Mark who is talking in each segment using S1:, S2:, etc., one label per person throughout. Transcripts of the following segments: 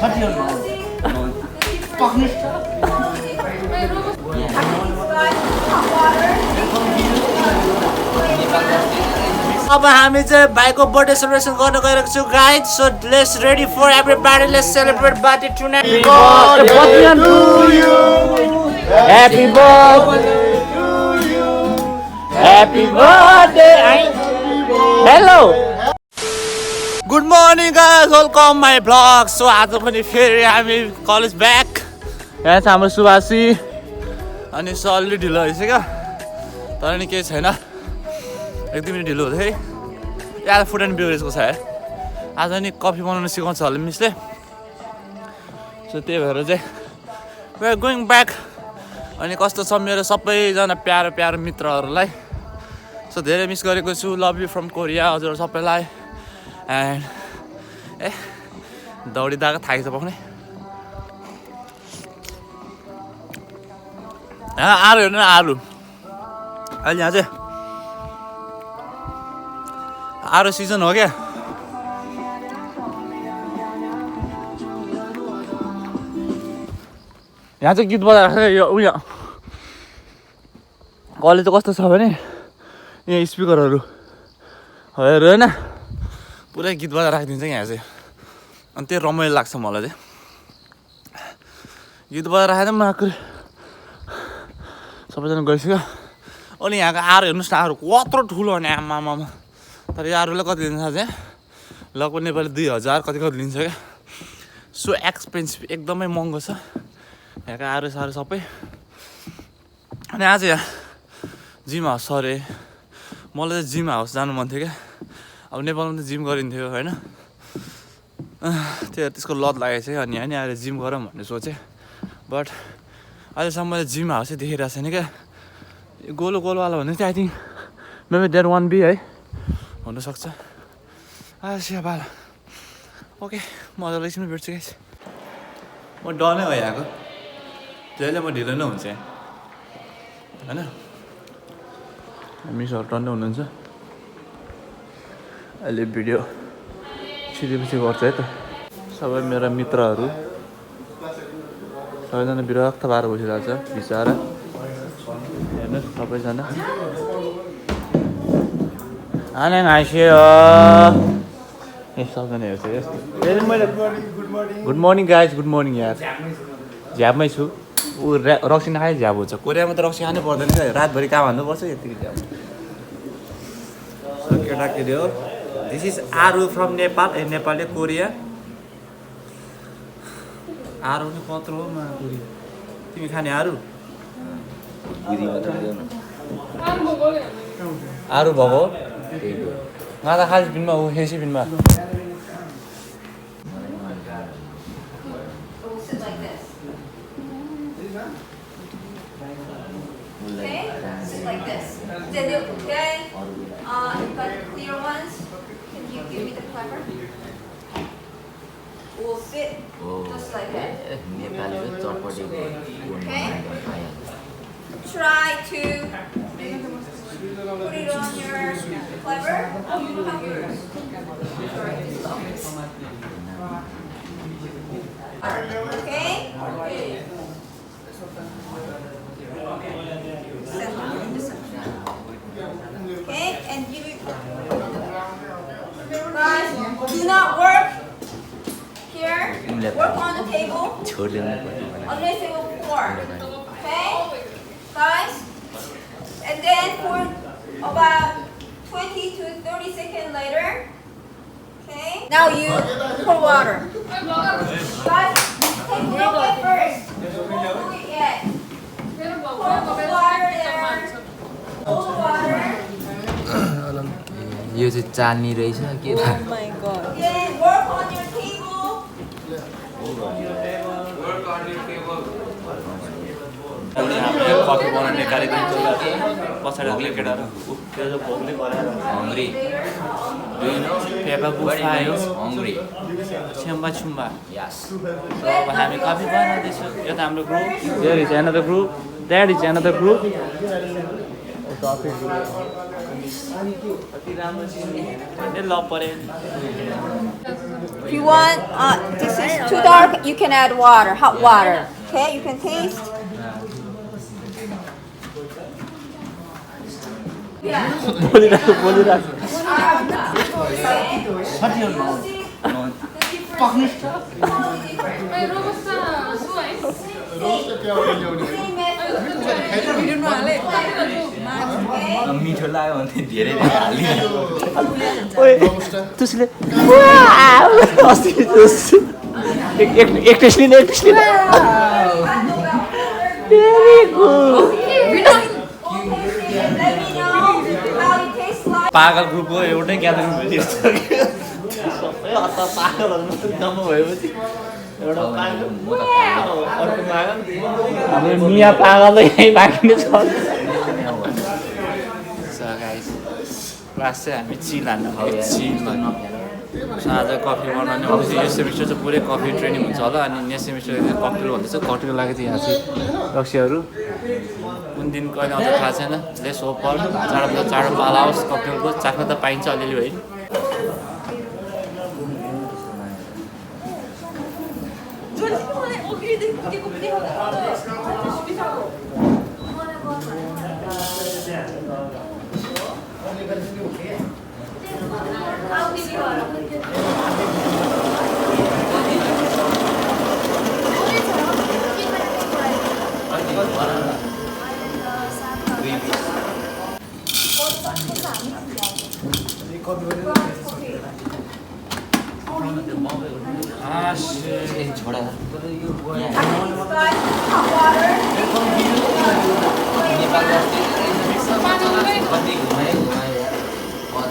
S1: अब हामी चाहिँ भाइको बर्थडे सेलिब्रेसन गर्न गइरहेको छु guys so let's ready for everybody let's celebrate birthday tonight happy birthday happy birthday hello good morning guys welcome my vlog so आज पनि फेरि हामी कलेज ब्याक यहाँ छ हाम्रो सुभाषी अनि सर अलि ढिलो भइसक्यो तर नि केही छैन एक दुई मिनट ढिलो हुँदै यहाँ फुड एन्ड बेभरेजको छ है आज नि कफी बनाउन सिकाउँछ होला मिसले सो त्यही भएर चाहिँ वी आर गोइङ ब्याक अनि कस्तो छ मेरो सबैजना प्यारो प्यारो मित्रहरूलाई सो धेरै मिस गरेको छु लभ यु फ्रम कोरिया हजुर सबैलाई एन्ड दौडिँदाको थाकेछ पाउने आलु हेर्नु न आलु अहिले यहाँ चाहिँ आरो सिजन हो क्या यहाँ चाहिँ गीत बजाएको छ यो उयो कलेज चाहिँ कस्तो छ भने यहाँ स्पिकरहरू हेर होइन पुरै गीत बजाएर राखिदिन्छ यहाँ चाहिँ अनि त्यो रमाइलो लाग्छ मलाई चाहिँ गीत बजाएर राखेर मलाई सबैजना गइसक्यो अनि यहाँको आरो हेर्नुहोस् न आरो कत्रो ठुलो भने आमामा तर यो आरूलाई कति लिन्छ चाहिँ लगभग नेपाली 2000 कति लिन्छ क्या सो एक्सपेन्सिभ एकदमै महँगो छ यहाँको आरू सारू सबै अनि आज यहाँ जिम हाउस छ अरे मलाई चाहिँ जिम हाउस जानु मन थियो क्या अब नेपालमा त जिम गरिन्थ्यो होइन त्यसको लत लागेको छ अनि यहाँ नि आएर जिम गरौँ भन्ने सोचेँ बट अहिलेसम्म मैले जिम हाउसै देखिरहेको छैन क्या गोलो गोलोवाला भन्ने चाहिँ I think maybe there one be है हुनसक्छ आसिया बाला ओके मजाले एकछिन भेट्छु गाइस म डनै हो यहाँको जहिले म ढिलो नै हुन्छ होइन मिसहरू टन्नै हुनुहुन्छ अहिले भिडियो छिटोपछि गर्छ है त सबै मेरा मित्रहरू सबैजना विरक्त भएर बसिरहेको छ बिचरा हेर्नुहोस् सबैजना 안녕하세요. ए सबजना हेर्छ यस्तो good morning guys good morning यार झ्यापमै छु ऊ रक्सी नखाए झ्याप हुन्छ कोरियामा त रक्सी खानै पर्दैन क्या रातभरि काम हान्नुपर्छ यतिकै झ्याप केटाकेटी हो दिस इज आरू फ्रम नेपाल नेपाली कोरिया आरू नि कत्रो हो माकुरी तिमी खाने आरू आरू भएको Ngata khas bin ma hesi bin ma.
S2: Sit like this. Okay, sit like this. Then okay. You've got clear ones. Can you give me the clever? We'll sit just like that. Okay. Try to. Put it on your clever. Yours. Sorry, okay? Okay, and you guys do not work here. Work on the table. Unless you will pour. Okay? Guys? And then for about 20 to 30 seconds later, okay? Now you pour water. Guys, take a look at first. Don't do it yet. Pour the water there. Pour the water.
S3: यो चाहिँ चाल्नी रहेछ के
S2: Oh my god. Then work on your table.
S1: Work on your table. Coffee बनाउने कार्यक्रम पछाडि अग्लै केटाहरू त्यो चाहिँ भोकले गरेर
S3: हङ्ग्री
S1: पेपा बुफायो
S3: हङ्ग्री
S1: छुम्बा छुम्बा
S3: यस
S1: अब हामी कफी बनाउँदैछौँ यो त हाम्रो group there is another group that is another group
S2: If you want, this is too dark, you can add water, hot water. Okay, you can taste.
S3: मिठो लाग्यो भने धेरै हालिदिनु
S1: तुसले एक टेस्ट लिने भेरी गुड पागल ग्रुपको एउटै ग्यादरिङ भयो सबै हतार पागलहरू जम्मा भएपछि एउटा पागल अर्को पागल हाम्रो मिया पागल यहीँ बाँकी नै छ क्लास चाहिँ हामी चिल हान्न चिलमा आज कफी बनाउने भन्दैछ यो सेमिस्टर चाहिँ पुरै कफी ट्रेनिङ हुन्छ होला अनि नेक्स्ट सेमिस्टर चाहिँ ककटेल भन्दैछ ककटेलको लागि चाहिँ यहाँ चाहिँ रक्सीहरू कुन दिन कहिले आउँछ थाहा छैन लेस ओपर चाँडोभन्दा चाँडो पाला आओस् ककटेलको चाख्न त पाइन्छ अलिअलि होइन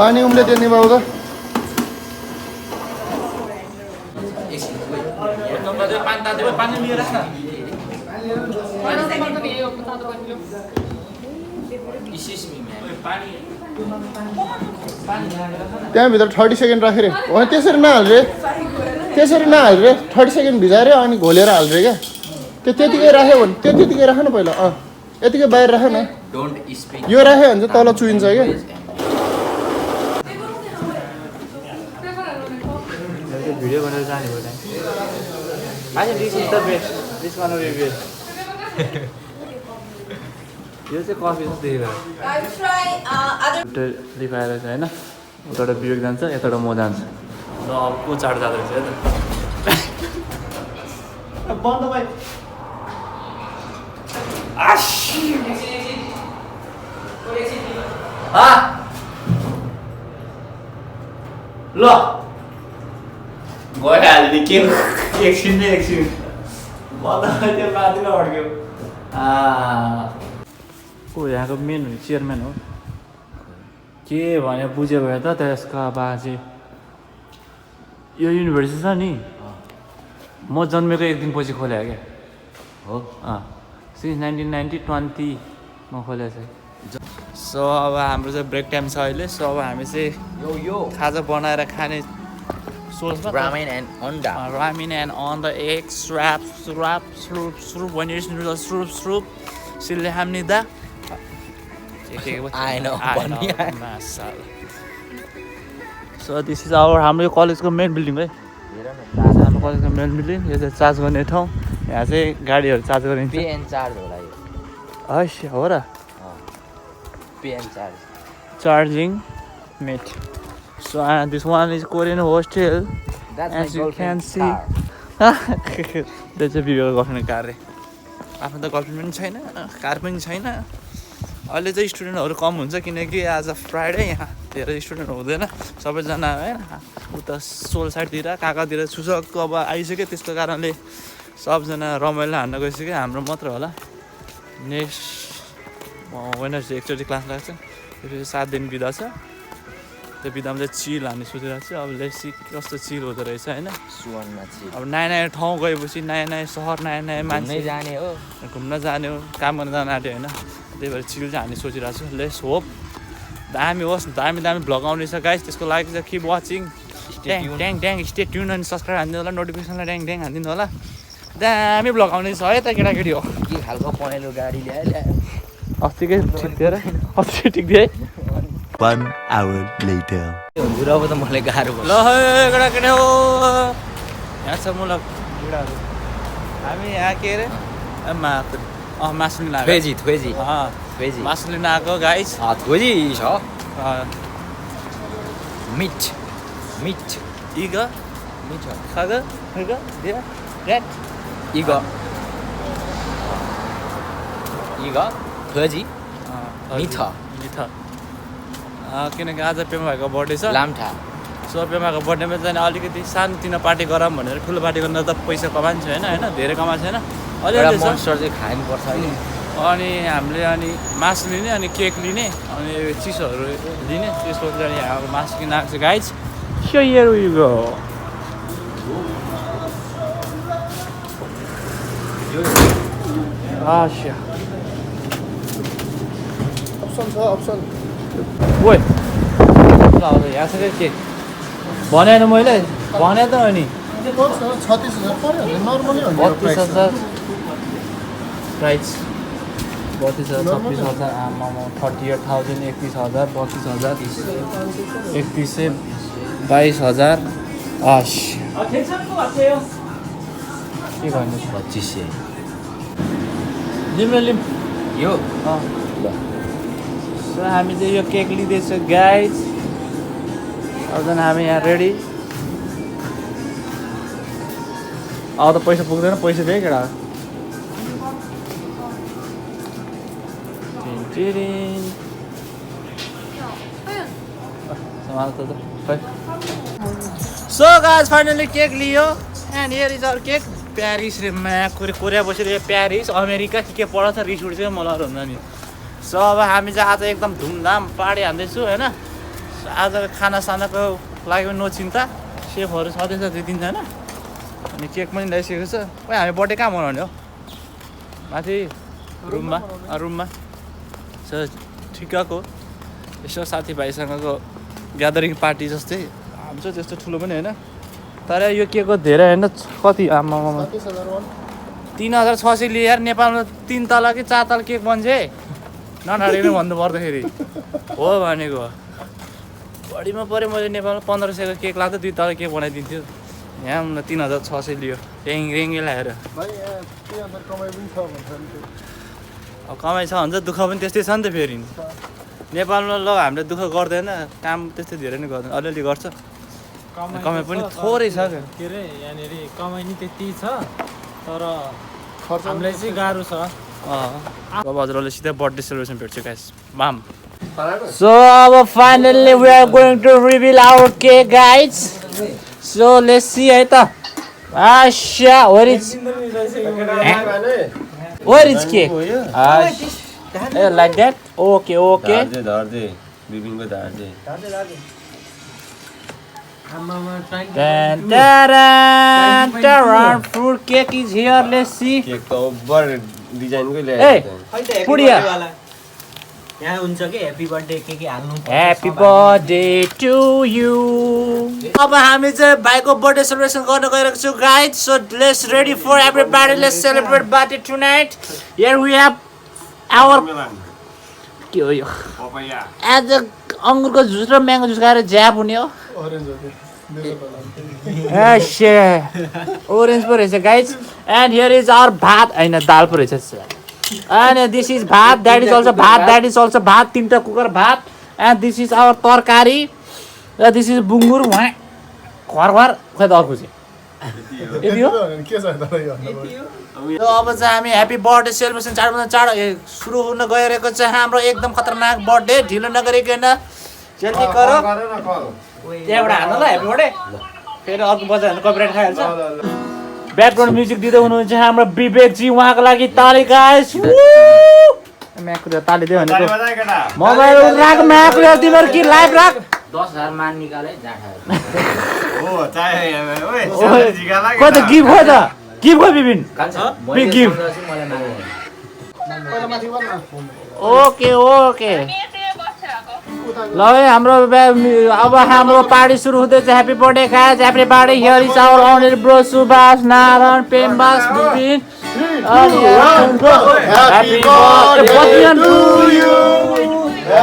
S4: पानी उम्ले त्यो निभाउ त
S1: पानी लिएर
S4: त्यहाँभित्र 30 सेकेन्ड राखेर होइन त्यसरी नहाल रे 30 सेकेन्ड भिजाएर अनि घोलेर हाल रे क्या त्यो त्यतिकै राख्यो भने त्यो त्यतिकै राख न पहिला यतिकै बाहिर राख न यो राख्यो भने चाहिँ तल चुइन्छ क्या
S1: भिडियो बनाएर जाने भयो अहिले this is the best this one be best यो चाहिँ कफी जस्तो देखेर लिपाएर चाहिँ होइन उताबाट विवेक जान्छ यताबाट म जान्छु ल अब को चाँडो जाँदो रहेछ है त बन्द भाइ ल गइहाल्ने के एकछिन बन्द त्यो माथि अड्क्यो ऊ यहाँको मेन चेयरम्यान हो के भने बुझ्यो भयो त त्यसका बाजे यो युनिभर्सिटी छ नि म जन्मेको एक दिन पछि खोले क्या हो सिन्स 1920 म खोलेको छ सो अब हाम्रो चाहिँ ब्रेक टाइम छ अहिले सो अब हामी चाहिँ यो खाजा बनाएर खाने सोचमा
S3: ramen and onda
S1: ramen and on the egg strap sloop when you noodles sloop sille hamni da
S3: I know
S1: so this is our हाम्रो कलेजको मेन बिल्डिङ है हाम्रो कलेजको मेन बिल्डिङ यो चाहिँ चार्ज गर्ने ठाउँ यहाँ चाहिँ गाडीहरू चार्ज गरिन्छ
S3: पे एन्ड चार्ज होला यो
S1: हस् हो र
S3: pay and charge
S1: charging mate so this one is Korean hostel
S3: That's
S1: as
S3: my
S1: you can
S3: girlfriend's
S1: see
S3: car.
S1: त्यो चाहिँ विवेक गर्नु कार रे आफ्नो त गर्लफ्रेन्ड पनि छैन कार पनि छैन अहिले चाहिँ स्टुडेन्टहरू कम हुन्छ किनकि आज फ्राइडे यहाँ धेरै स्टुडेन्ट हुँदैन सबैजना होइन उता सोल साइडतिर काकातिर सुसकको अब आइसक्यो त्यसको कारणले सबजना रमाइलो हान्न गइसक्यो हाम्रो मात्र होला नेक्स्ट वेडनेसडे एकचोटि क्लास लाग्छ त्यसपछि 7 दिन बिदा छ त्यो बिदामा चाहिँ चिल हान्ने सोचिरहेको छु अब लेट्स सी कस्तो चिल हुँदो रहेछ होइन
S3: सुवनमा चाहिँ
S1: अब नयाँ नयाँ ठाउँ गएपछि नयाँ नयाँ सहर नयाँ नयाँ मान्छे
S3: जाने हो
S1: घुम्न जाने हो काम गर्न जानु आँट्यो होइन त्यही भएर चिल चाहिँ हान्ने सोचिरहेको छु लेट्स होप दामी होस् दामी भ्लग आउनेछ गाइस त्यसको लागि चाहिँ किप वाचिङ ड्याङ स्टे ट्युन अनि सब्सक्राइब हानिदिनु होला नोटिफिकेसनलाई ड्याङ हानिदिनु होला दामी भ्लग आउने छ है त केटाकेटी हो
S3: के खालको पहेँलो गाडी ल्यायो
S1: अस्तिकै ठिक थियो र अस्ति ठिक थियो है
S5: 1 hour later.
S3: हुन्छ अब त मलाई गाह्रो
S1: ल गडा केटा हो यहाँ छ मुलक बुढाहरू हामी यहाँ के अरे मासु लिन आएको
S3: थ्वेजी
S1: भेजी मासु लिन आएको गाइस
S3: थ्वेजी छ meet
S1: इग
S3: meet
S1: Khag Khag they rate
S3: इग थ्वेजी मिठ
S1: किनकि आज पेमा भाइको बर्थडे छ
S3: लाम्ठा
S1: सो पेमाको बर्थडेमा चाहिँ अलिकति सानोतिनो पार्टी गरौँ भनेर ठुलो पार्टी गर्न त पैसा कमाएको छैन होइन धेरै कमाएको छैन अलिअलि छ
S3: मोन्स्टर चाहिँ खानुपर्छ अहिले
S1: अनि हामीले अनि मासु लिने अनि केक लिने अनि चिसोहरू लिने त्यसको चाहिँ हाम्रो मासु किन आएको छ guys Here we go. Shit.
S4: Option
S1: ओइ यहाँ छ के भने मैले भने त अनि
S4: 36,000 पर्यो नर्मली हो
S1: 32,000 प्राइस 32,000 26,000 आमा 38,000 31,000 32,000 31 से 22,000 के गर्नु
S3: 2500
S1: लिम
S3: यो
S1: सो हामी चाहिँ यो केक लिँदैछ गाइज अब झन् हामी यहाँ रेडी अब त पैसा पुग्दैन पैसा दिए केटा सो गाइज फाइनली केक लियो and here is our cake Paris रे कोरिया बसेर प्यारिस अमेरिका के पढाउँछ रिस उठ्छ मलाई हुन्छ नि सो अब हामी चाहिँ आज एकदम धुमधाम पार्टी हान्दैछु होइन आज खानासानाको लागि पनि नो चिन्ता सेफहरू छँदैछ 2-3 जना अनि केक पनि ल्याइसकेको छ खोइ हामी बर्थडे कहाँ मनाउने हो माथि रुममा सो ठिक्कको यसो साथीभाइसँगको ग्यादरिङ पार्टी जस्तै हाम्रो त्यस्तो ठुलो पनि होइन तर यो केकको धेरै होइन कति आमामा 3,600 लिएर नेपालमा 3 तला कि 4 तला केक बन्छ नठाडिनु भन्नु पर्दाखेरि हो भनेको बढीमा पऱ्यो मैले नेपालमा 1,500 को केक लाग्दा 2 तला केक बनाइदिन्थ्यो यहाँ 3,600 लियो रेङ्गे लगाएर अब कमाइ छ भने दुःख पनि त्यस्तै छ नि त फेरि नेपालमा ल हामीले दुःख गर्दैन काम त्यस्तै धेरै नै गर्दैन अलिअलि गर्छ कमाइ पनि थोरै छ
S6: के अरे यहाँनिर कमाइ नि त्यति छ तर हामीलाई चाहिँ गाह्रो छ
S1: अब हजुरहरूले सिधै बर्थडे सेलिब्रेसन भेट्छु गाइस माम सो अब finally we are going to reveal our cake guys so let's see है त Asha where is cake a like that okay
S3: धार्जे बिबिङको धार्जे
S1: fruit cake is here. Let's see.
S3: Cake त over डिजाइनकै ल्याएको
S1: Hey, पुडिया
S6: यहाँ हुन्छ के ह्यापी बर्थडे के हाल्नु
S1: Happy birthday to you. अब हामी चाहिँ भाइको बर्थडे सेलिब्रेसन गर्न गइरहेको छौँ guys so let's ready for everybody let's celebrate birthday tonight here we have our के हो यो आज अङ्गुरको जुस र म्याङ्गो जुस खाएर ज्याप हुने हो ओरेन्ज पो रहेछ guys and here is our भात होइन दाल पो रहेछ एन्ड दिस इज भात द्याट इज अल्सो भात द्याट इज अल्सो भात 3टा कुकर भात एन्ड दिस इज आवर तरकारी र दिस इज बुङ्गुर उहाँ घर खोइ त अर्को चाहिँ यति हो अब चाहिँ हामी ह्याप्पी बर्थडे सेलिब्रेसन चाडभन्दा चाड सुरु हुन गइरहेको छ हाम्रो एकदम खतरनाक बर्थडे ढिलो नगरिकन जल्दी गरौँ त्यहाँबाट हाल्नु ल ह्याप्पी बर्थडे फेरि अर्को बजायो भने कपिराइट खाइहाल्छ ब्याकग्राउन्ड म्युजिक दिँदै हुनुहुन्छ हाम्रो विवेकजी उहाँको लागि ताली गाइस म्याकुले ताली दियो भनेको मोबाइल राख म्याकुले तिम्रो कि लाइभ राख
S3: 10,000 मान निकाले जाठा
S1: ओ त गिफ्ट हो त गिफ्ट हो बिबिन बिग गिफ्ट ओके ल हाम्रो अब हाम्रो पार्टी सुरु हुँदैछ happy birthday guys everybody here is our honour bro Subhash Narayan पेम्बास Bipin happy birthday to you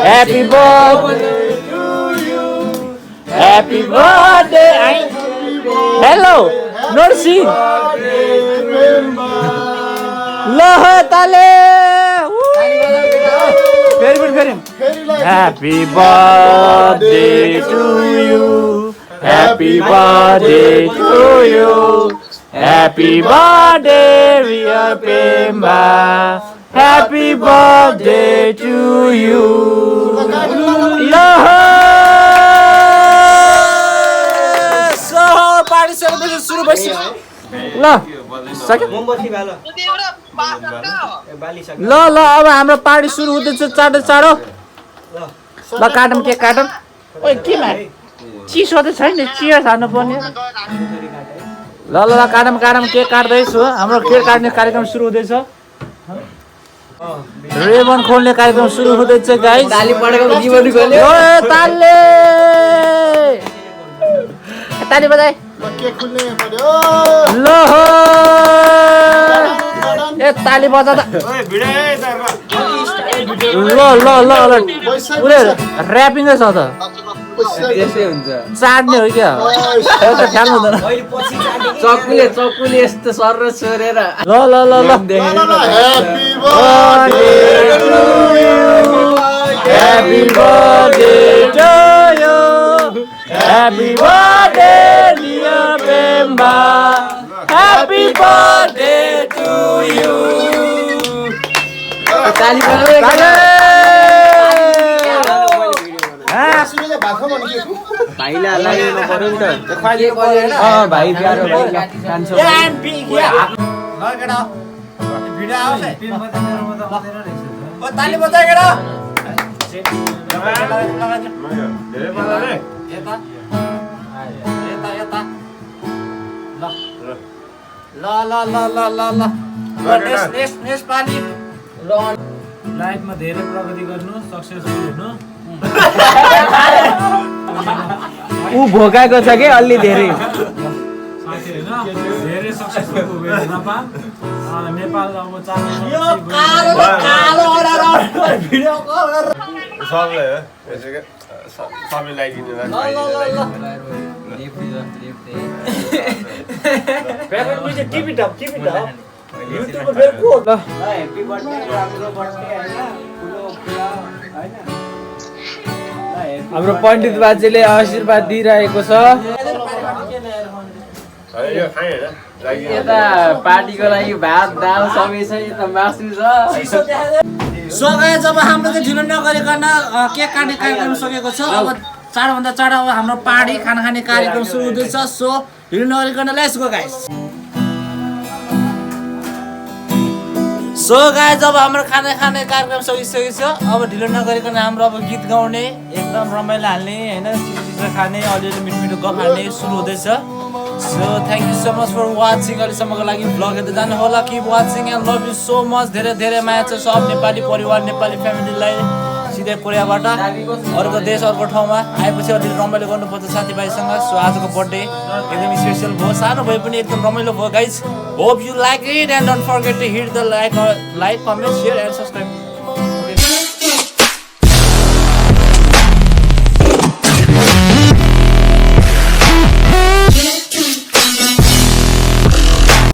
S1: happy birthday Happy birthday. Hello. Not see. Loh tale. Very good. Happy birthday to you. Happy birthday to you. Happy birthday, dear Pemba. Happy birthday to you. So, party celebration सुरु भइसक्यो। ल सक्यो? ल अब हाम्रो party सुरु हुँदैछ चाँडो चाँडो। ल काटौँ केक काटौँ। ओइ केमा? चिसो त छैन चियर खानु पर्ने। ल काटौँ केक काट्दैछु। हाम्रो केक काट्ने कार्यक्रम सुरु हुँदैछ। रेबन खोल्ने कार्यक्रम सुरु हुँदैछ गाइस। ताली पडेको जीवन खोल्यो। ओए तालले। ताली बजाए।
S4: केक खुल्ने पर्यो।
S1: ल ए ताली बजा त। ल पुरै र्यापिङै छ त।
S3: त्यसै हुन्छ
S1: चाड्ने हो क्या एउटा ख्याल हुँदैन
S3: चक्कुले यस्तो सर र छोरेर
S1: ल Happy birthday to you. Happy birthday dear Pemba. Happy birthday to you.
S3: ताली बजाऊ भाइलाई लाग्नु पर्यो नि त भाइ प्यारो कान्छो
S1: ताली बजाए केटा
S6: लाइफमा धेरै प्रगति गर्नु सक्सेसफुल हुनु
S3: ऊ भोकाएको छ के अलि धेरै
S6: धेरै सक्सेसफुल हुन पाऊँ नेपाल अब
S3: हाम्रो पण्डित बाजेले आशीर्वाद दिइरहेको छ यता पार्टीको लागि भात दाल सबै छ यता मासु छ
S1: सो गाइस जब हाम्रो चाहिँ ढिलो नगरिकन केक काट्ने कार्यक्रम सकेको छ अब चाँडोभन्दा चाँडो अब हाम्रो पार्टी खाना खाने कार्यक्रम सुरु हुँदैछ सो ढिलो नगरिकन let's go guys so guys जब हाम्रो खाना खाने कार्यक्रम सकिसकेको छ अब ढिलो नगरिकन हाम्रो अब गीत गाउने एकदम रमाइलो हाल्ने हैन चिसो खाने अलिअलि मिठो गफ हाल्ने सुरु हुँदैछ so thank you so much for watching अहिलेसम्मको लागि भ्लग हेर्दै जानु होला keep watching and love you so much धेरै धेरै माया छ सब नेपाली परिवार नेपाली फ्यामिलीलाई सिधै कोरियाबाट अर्को देश अर्को ठाउँमा आएपछि अलिक रमाइलो गर्नुपर्छ साथीभाइसँग सो आजको बर्थडे एकदम स्पेसल भयो सानो भए पनि एकदम रमाइलो भयो guys hope you like it and don't forget to hit the like comment share and subscribe